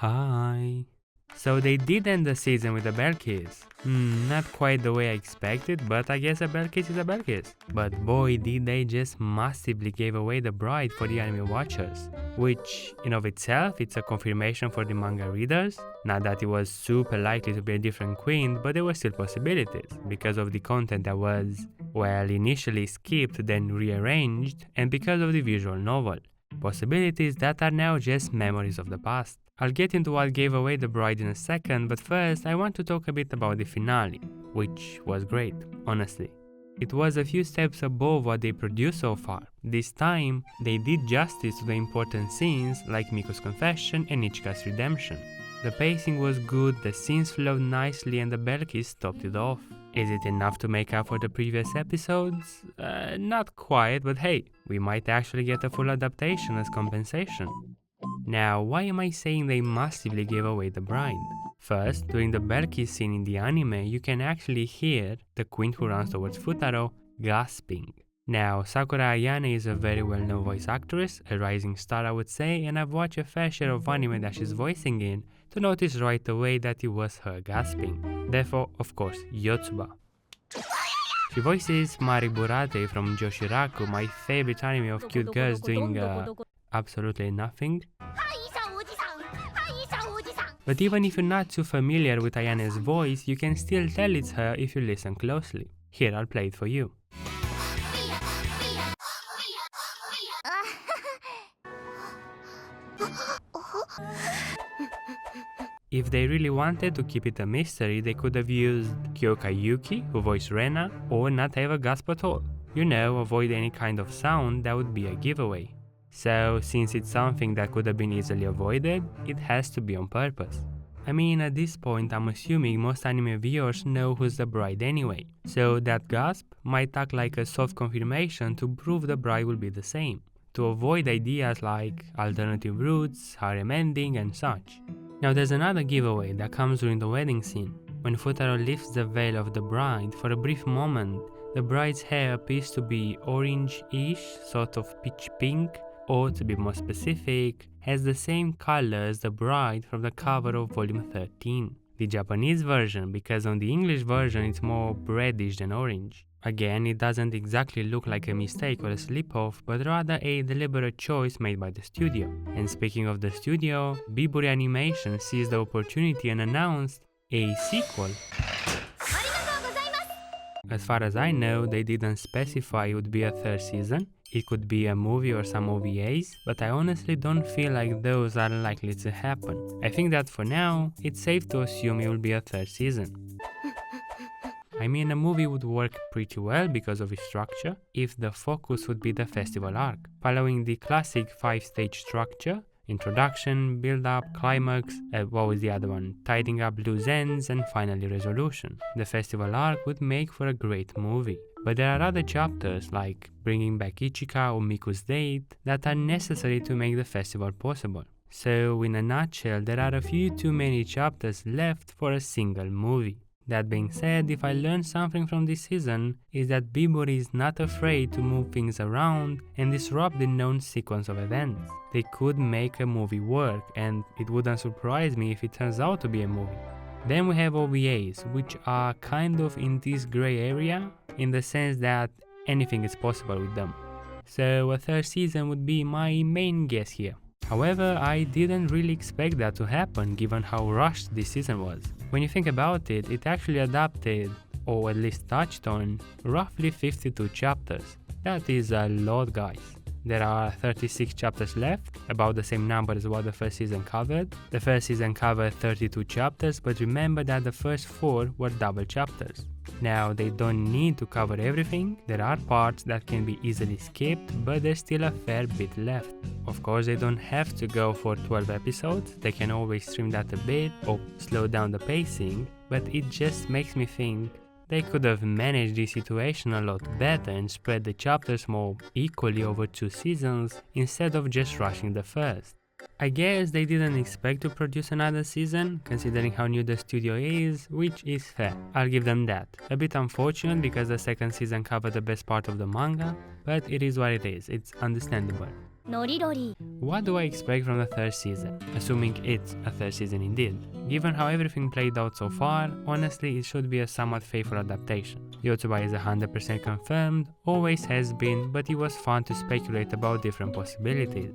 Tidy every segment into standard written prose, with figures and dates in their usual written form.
Hi. So they did end the season with a bell kiss. Not quite the way I expected, but I guess a bell kiss is a bell kiss. But boy, did they just massively give away the bride for the anime watchers. Which, in of itself, it's a confirmation for the manga readers. Not that it was super likely to be a different queen, but there were still possibilities, because of the content that was, well, initially skipped, then rearranged, and because of the visual novel. Possibilities that are now just memories of the past. I'll get into what gave away the bride in a second, but first I want to talk a bit about the finale, which was great, honestly. It was a few steps above what they produced so far. This time, they did justice to the important scenes like Miko's confession and Ichika's redemption. The pacing was good, the scenes flowed nicely, and the bell kiss topped it off. Is it enough to make up for the previous episodes? Not quite, but hey, we might actually get a full adaptation as compensation. Now, why am I saying they massively gave away the bride? First, during the bell kiss scene in the anime, you can actually hear the queen who runs towards Futaro gasping. Now, Sakura Ayane is a very well-known voice actress, a rising star I would say, and I've watched a fair share of anime that she's voicing in to notice right away that it was her gasping. Therefore, of course, Yotsuba. She voices Mari Burate from Joshiraku, my favorite anime of cute girls doing absolutely nothing. But even if you're not too familiar with Ayane's voice, you can still tell it's her if you listen closely. Here, I'll play it for you. If they really wanted to keep it a mystery, they could have used Kyoka Yuki, who voiced Rena, or not have a gasp at all. You know, avoid any kind of sound that would be a giveaway. So, since it's something that could have been easily avoided, it has to be on purpose. I mean, at this point, I'm assuming most anime viewers know who's the bride anyway, so that gasp might act like a soft confirmation to prove the bride will be the same, to avoid ideas like alternative routes, harem ending, and such. Now, there's another giveaway that comes during the wedding scene. When Futaro lifts the veil of the bride, for a brief moment, the bride's hair appears to be orange-ish, sort of peach pink, or to be more specific, has the same color as the bride from the cover of volume 13. The Japanese version, because on the English version it's more reddish than orange. Again, it doesn't exactly look like a mistake or a slip-off, but rather a deliberate choice made by the studio. And speaking of the studio, Biburi Animation seized the opportunity and announced a sequel. As far as I know, they didn't specify it would be a third season. It could be a movie or some OVAs, but I honestly don't feel like those are likely to happen. I think that for now, it's safe to assume it will be a third season. I mean, a movie would work pretty well because of its structure, if the focus would be the festival arc, following the classic 5-stage structure: introduction, build-up, climax, what was the other one? Tidying up loose ends, and finally resolution. The festival arc would make for a great movie. But there are other chapters, like bringing back Ichika or Miku's date, that are necessary to make the festival possible. So, in a nutshell, there are a few too many chapters left for a single movie. That being said, if I learned something from this season, is that Biburi is not afraid to move things around and disrupt the known sequence of events. They could make a movie work, and it wouldn't surprise me if it turns out to be a movie. Then we have OVAs, which are kind of in this grey area, in the sense that anything is possible with them. So a third season would be my main guess here. However, I didn't really expect that to happen given how rushed this season was. When you think about it, it actually adapted, or at least touched on, roughly 52 chapters. That is a lot, guys. There are 36 chapters left, about the same number as what the first season covered. The first season covered 32 chapters, but remember that the first 4 were double chapters. Now, they don't need to cover everything, there are parts that can be easily skipped, but there's still a fair bit left. Of course, they don't have to go for 12 episodes, they can always trim that a bit or slow down the pacing, but it just makes me think they could have managed the situation a lot better and spread the chapters more equally over 2 seasons instead of just rushing the first. I guess they didn't expect to produce another season, considering how new the studio is, which is fair. I'll give them that. A bit unfortunate because the second season covered the best part of the manga, but it is what it is, it's understandable. What do I expect from the third season, assuming it's a third season indeed? Given how everything played out so far, honestly it should be a somewhat faithful adaptation. Yotsuba is 100% confirmed, always has been, but it was fun to speculate about different possibilities.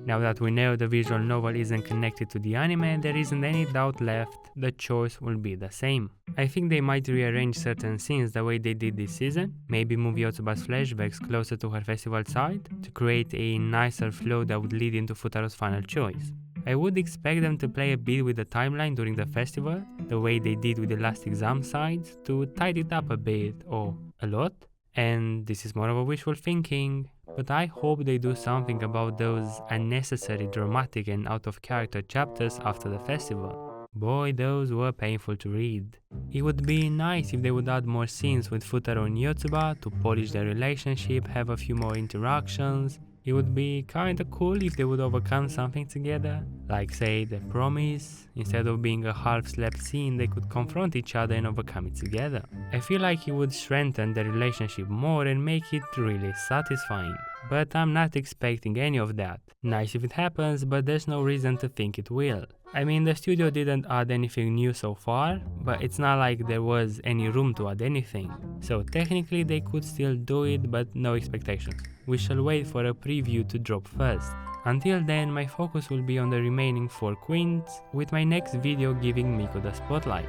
Now that we know the visual novel isn't connected to the anime, there isn't any doubt left, the choice will be the same. I think they might rearrange certain scenes the way they did this season, maybe move Yotsuba's flashbacks closer to her festival side, to create a nicer flow that would lead into Futaro's final choice. I would expect them to play a bit with the timeline during the festival, the way they did with the last exam sides, to tidy it up a bit, or a lot. And this is more of a wishful thinking, but I hope they do something about those unnecessary dramatic and out of character chapters after the festival. Boy, those were painful to read. It would be nice if they would add more scenes with Futaro and Yotsuba to polish their relationship, have a few more interactions. It would be kinda cool if they would overcome something together, like say the promise. Instead of being a half-slept scene, they could confront each other and overcome it together. I feel like it would strengthen the relationship more and make it really satisfying. But I'm not expecting any of that. Nice if it happens, but there's no reason to think it will. I mean, the studio didn't add anything new so far, but it's not like there was any room to add anything. So technically they could still do it, but no expectations. We shall wait for a preview to drop first. Until then, my focus will be on the remaining 4 queens, with my next video giving Miko the spotlight.